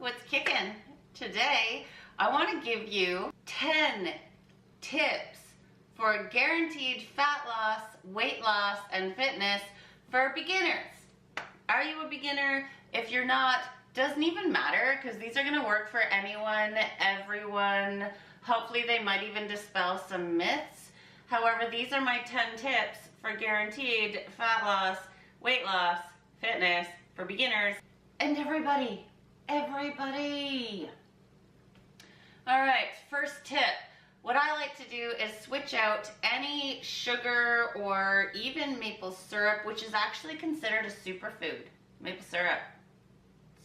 what's kicking? Today, I want to give you 10 tips for guaranteed fat loss, weight loss, and fitness for beginners. Are you a beginner? If you're not, doesn't even matter, because these are going to work for anyone, everyone. Hopefully they might even dispel some myths. However, these are my 10 tips for guaranteed fat loss, weight loss, fitness for beginners and everybody. All right, first tip. What I like to do is switch out any sugar or even maple syrup, which is actually considered a superfood. Maple syrup,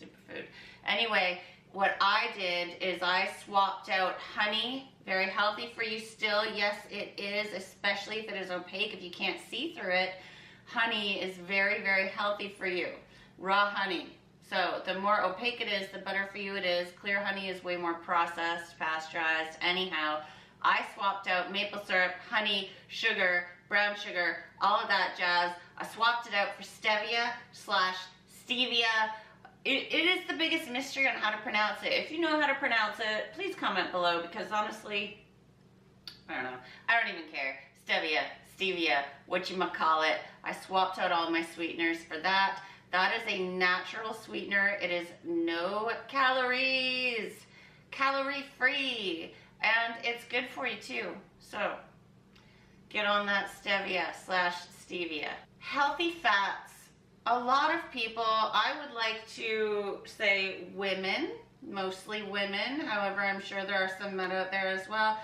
superfood. Anyway, what I did is I swapped out honey, very healthy for you still. Yes, it is, especially if it is opaque, if you can't see through it. Honey is very, very healthy for you. Raw honey. So the more opaque it is, the better for you it is. Clear honey is way more processed, pasteurized. Anyhow, I swapped out maple syrup, honey, sugar, brown sugar, all of that jazz. I swapped it out for stevia/stevia. It is the biggest mystery on how to pronounce it. If you know how to pronounce it, please comment below, because honestly, I don't know. I don't even care. Stevia, whatchamacallit. I swapped out all my sweeteners for that. That is a natural sweetener. It is no calories, calorie-free, and it's good for you too. So get on that stevia/stevia. Healthy fats. A lot of people, I would like to say women, mostly women, however I'm sure there are some men out there as well,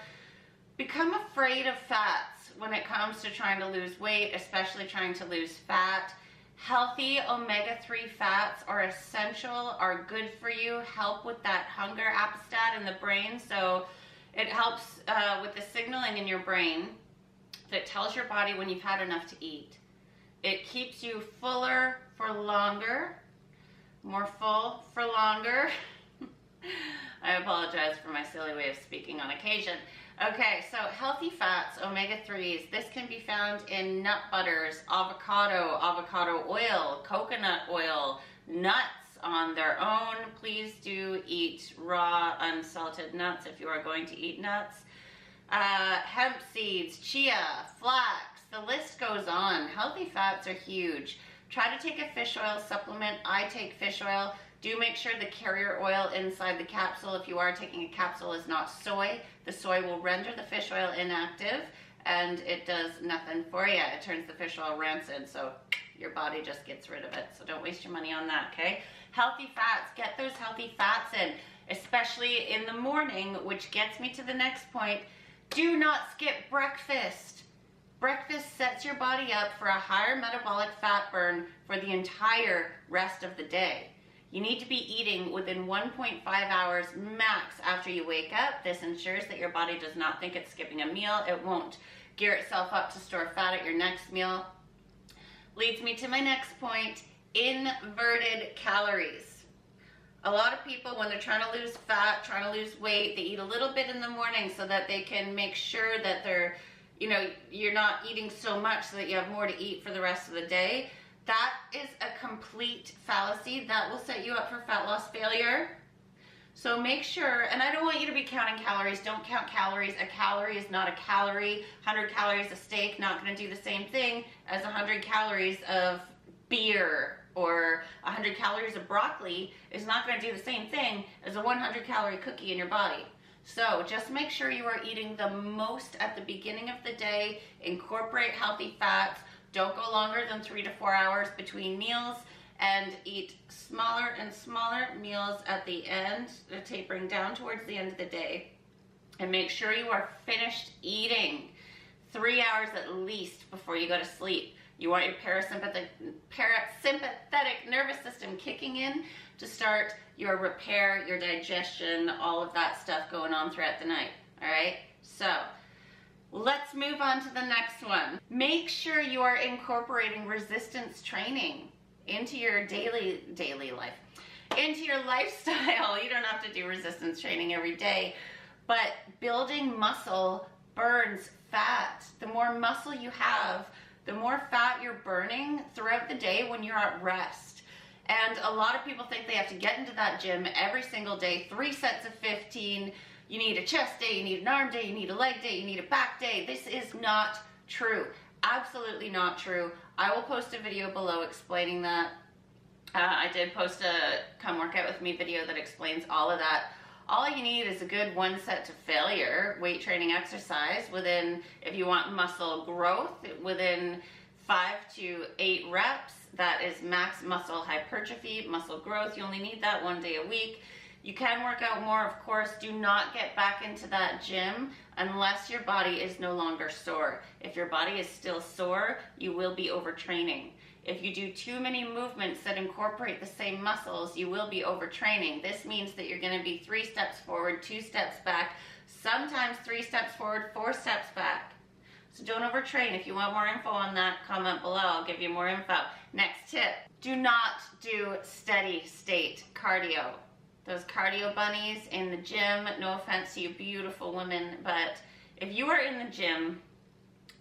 become afraid of fats when it comes to trying to lose weight, especially trying to lose fat. Healthy omega-3 fats are essential, are good for you, help with that hunger appestat in the brain. So it helps with the signaling in your brain that tells your body when you've had enough to eat. It keeps you fuller for longer, more full for longer. I apologize for my silly way of speaking on occasion. Okay, so healthy fats, omega-3s, this can be found in nut butters, avocado oil, coconut oil, nuts on their own. Please do eat raw, unsalted nuts if you are going to eat nuts. Hemp seeds, chia, flax, the list goes on. Healthy fats are huge. Try to take a fish oil supplement. I take fish oil. Do make sure the carrier oil inside the capsule, if you are taking a capsule, is not soy. The soy will render the fish oil inactive and it does nothing for you. It turns the fish oil rancid, so your body just gets rid of it. So don't waste your money on that, okay? Healthy fats, get those healthy fats in, especially in the morning, which gets me to the next point. Do not skip breakfast. Breakfast sets your body up for a higher metabolic fat burn for the entire rest of the day. You need to be eating within 1.5 hours max after you wake up. This ensures that your body does not think it's skipping a meal. It won't gear itself up to store fat at your next meal. Leads me to my next point, inverted calories. A lot of people, when they're trying to lose fat, trying to lose weight, they eat a little bit in the morning so that they can make sure that they're, you're not eating so much so that you have more to eat for the rest of the day. That is a complete fallacy. That will set you up for fat loss failure. So make sure, and I don't want you to be counting calories. Don't count calories. A calorie is not a calorie. 100 calories of steak, not going to do the same thing as 100 calories of beer, or 100 calories of broccoli is not going to do the same thing as a 100 calorie cookie in your body. So just make sure you are eating the most at the beginning of the day. Incorporate healthy fats. Don't go longer than 3 to 4 hours between meals, and eat smaller and smaller meals at the end, tapering down towards the end of the day. And make sure you are finished eating 3 hours at least before you go to sleep. You want your parasympathetic nervous system kicking in to start your repair, your digestion, all of that stuff going on throughout the night. All right, so let's move on to the next one. Make sure you are incorporating resistance training into your daily life, into your lifestyle. You don't have to do resistance training every day, but building muscle burns fat. The more muscle you have, the more fat you're burning throughout the day when you're at rest. And a lot of people think they have to get into that gym every single day, 3 sets of 15. You need a chest day, you need an arm day, you need a leg day, you need a back day. This is not true. Absolutely not true. I will post a video below explaining that. I did post a come work out with me video that explains all of that. All you need is a good 1 set to failure weight training exercise within, if you want muscle growth, within 5 to 8 reps. That is max muscle hypertrophy, muscle growth. You only need that 1 day a week. You can work out more, of course. Do not get back into that gym unless your body is no longer sore. If your body is still sore, you will be overtraining. If you do too many movements that incorporate the same muscles, you will be overtraining. This means that you're going to be 3 steps forward, 2 steps back, sometimes 3 steps forward, 4 steps back. So don't overtrain. If you want more info on that, comment below. I'll give you more info. Next tip, do not do steady state cardio. Those cardio bunnies in the gym, no offense to you beautiful women, but if you are in the gym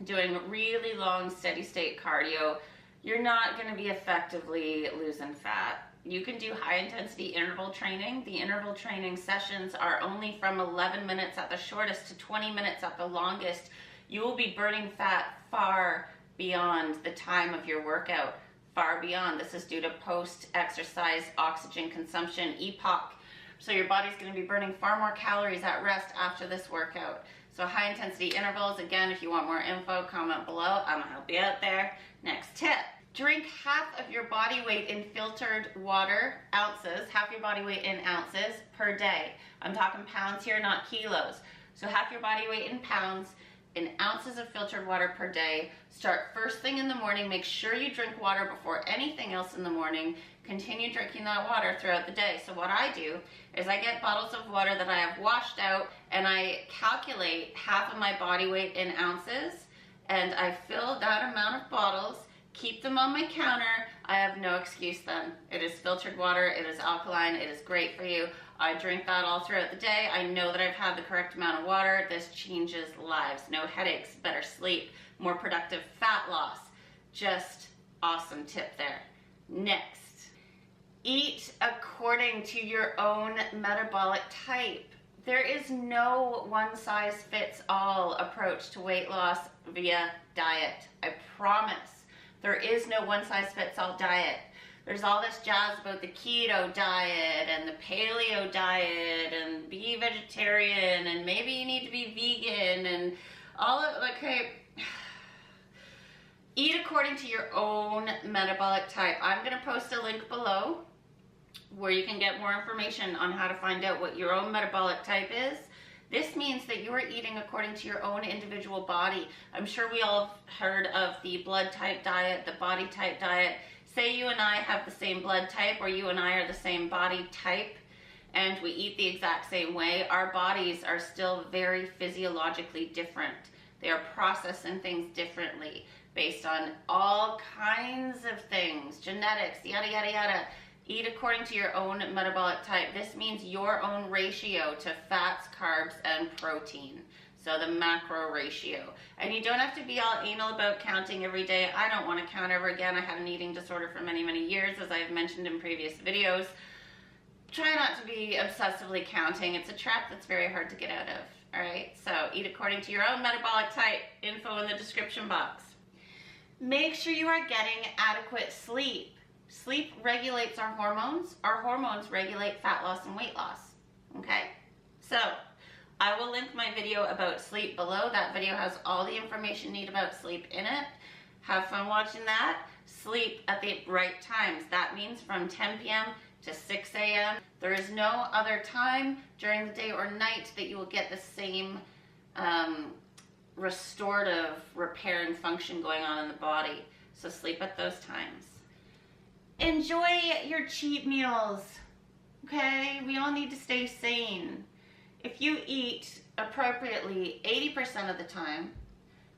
doing really long steady state cardio, you're not going to be effectively losing fat. You can do high intensity interval training. The interval training sessions are only from 11 minutes at the shortest to 20 minutes at the longest. You will be burning fat far beyond the time of your workout, far beyond. This is due to post-exercise oxygen consumption, EPOC. So your body's going to be burning far more calories at rest after this workout. So high intensity intervals, again, if you want more info, comment below. I'm going to help you out there. Next tip, drink half of your body weight in filtered water, ounces, half your body weight in ounces per day. I'm talking pounds here, not kilos. So half your body weight in pounds, in ounces of filtered water per day. Start first thing in the morning. Make sure you drink water before anything else in the morning. Continue drinking that water throughout the day. So what I do is I get bottles of water that I have washed out and I calculate half of my body weight in ounces and I fill that amount of bottles, keep them on my counter. I have no excuse then. It is filtered water, it is alkaline, it is great for you. I drink that all throughout the day. I know that I've had the correct amount of water. This changes lives. No headaches, better sleep, more productive fat loss. Just awesome tip there. Next, eat according to your own metabolic type. There is no one-size-fits-all approach to weight loss via diet. I promise. There is no one-size-fits-all diet. There's all this jazz about the keto diet and the paleo diet and be vegetarian and maybe you need to be vegan and all of, okay, eat according to your own metabolic type. I'm going to post a link below where you can get more information on how to find out what your own metabolic type is. This means that you are eating according to your own individual body. I'm sure we all have heard of the blood type diet, the body type diet. Say you and I have the same blood type or you and I are the same body type and we eat the exact same way, our bodies are still very physiologically different. They are processing things differently based on all kinds of things, genetics, yada, yada, yada. Eat according to your own metabolic type. This means your own ratio to fats, carbs, and protein. So the macro ratio. And you don't have to be all anal about counting every day. I don't want to count ever again. I had an eating disorder for many, many years, as I've mentioned in previous videos. Try not to be obsessively counting. It's a trap that's very hard to get out of. All right, so eat according to your own metabolic type. Info in the description box. Make sure you are getting adequate sleep. Sleep regulates our hormones. Our hormones regulate fat loss and weight loss. Okay, so I will link my video about sleep below. That video has all the information you need about sleep in it. Have fun watching that. Sleep at the right times. That means from 10 p.m. to 6 a.m. There is no other time during the day or night that you will get the same restorative repair and function going on in the body. So sleep at those times. Enjoy your cheat meals. Okay? We all need to stay sane. If you eat appropriately 80% of the time,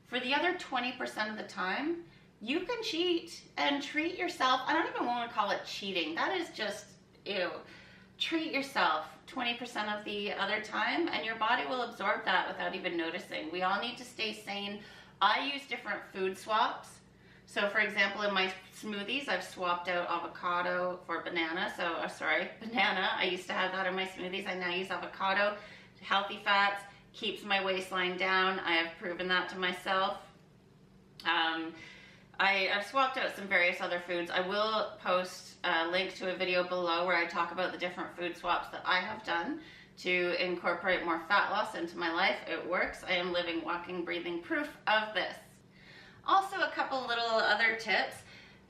for the other 20% of the time, you can cheat and treat yourself. I don't even want to call it cheating. That is just, ew. Treat yourself 20% of the other time and your body will absorb that without even noticing. We all need to stay sane. I use different food swaps. So for example, in my smoothies, I've swapped out avocado for banana. So, banana. I used to have that in my smoothies. I now use avocado. Healthy fats, keeps my waistline down. I have proven that to myself. I've swapped out some various other foods. I will post a link to a video below where I talk about the different food swaps that I have done to incorporate more fat loss into my life. It works. I am living, walking, breathing proof of this. Also, a couple little other tips.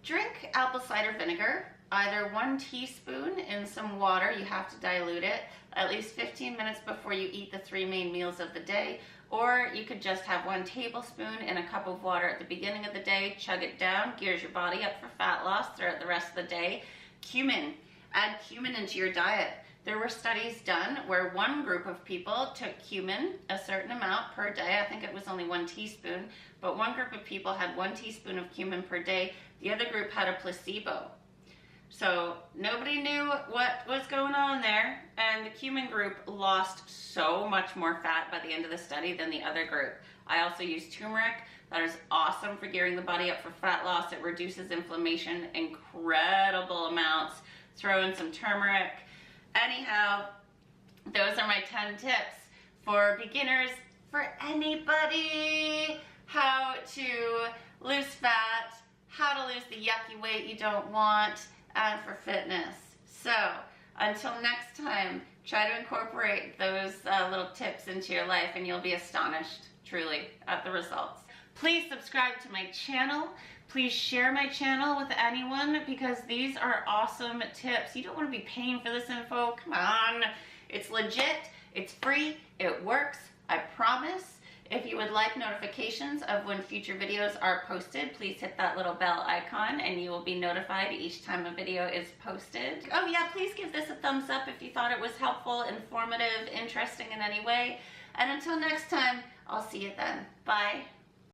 Drink apple cider vinegar, either 1 teaspoon in some water. You have to dilute it at least 15 minutes before you eat the 3 main meals of the day. Or you could just have 1 tablespoon in a cup of water at the beginning of the day, chug it down, gears your body up for fat loss throughout the rest of the day. Cumin, add cumin into your diet. There were studies done where one group of people took cumin, a certain amount per day. I think it was only 1 teaspoon, but one group of people had 1 teaspoon of cumin per day. The other group had a placebo. So nobody knew what was going on there, and the cumin group lost so much more fat by the end of the study than the other group. I also use turmeric. That is awesome for gearing the body up for fat loss. It reduces inflammation incredible amounts. Throw in some turmeric. Anyhow, those are my 10 tips for beginners, for anybody. How to lose fat, how to lose the yucky weight you don't want, and for fitness. So until next time, try to incorporate those little tips into your life and you'll be astonished, truly, at the results. Please subscribe to my channel. Please share my channel with anyone because these are awesome tips. You don't want to be paying for this info. Come on. It's legit. It's free. It works. I promise. If you would like notifications of when future videos are posted, please hit that little bell icon and you will be notified each time a video is posted. Oh yeah, please give this a thumbs up if you thought it was helpful, informative, interesting in any way. And until next time, I'll see you then. Bye.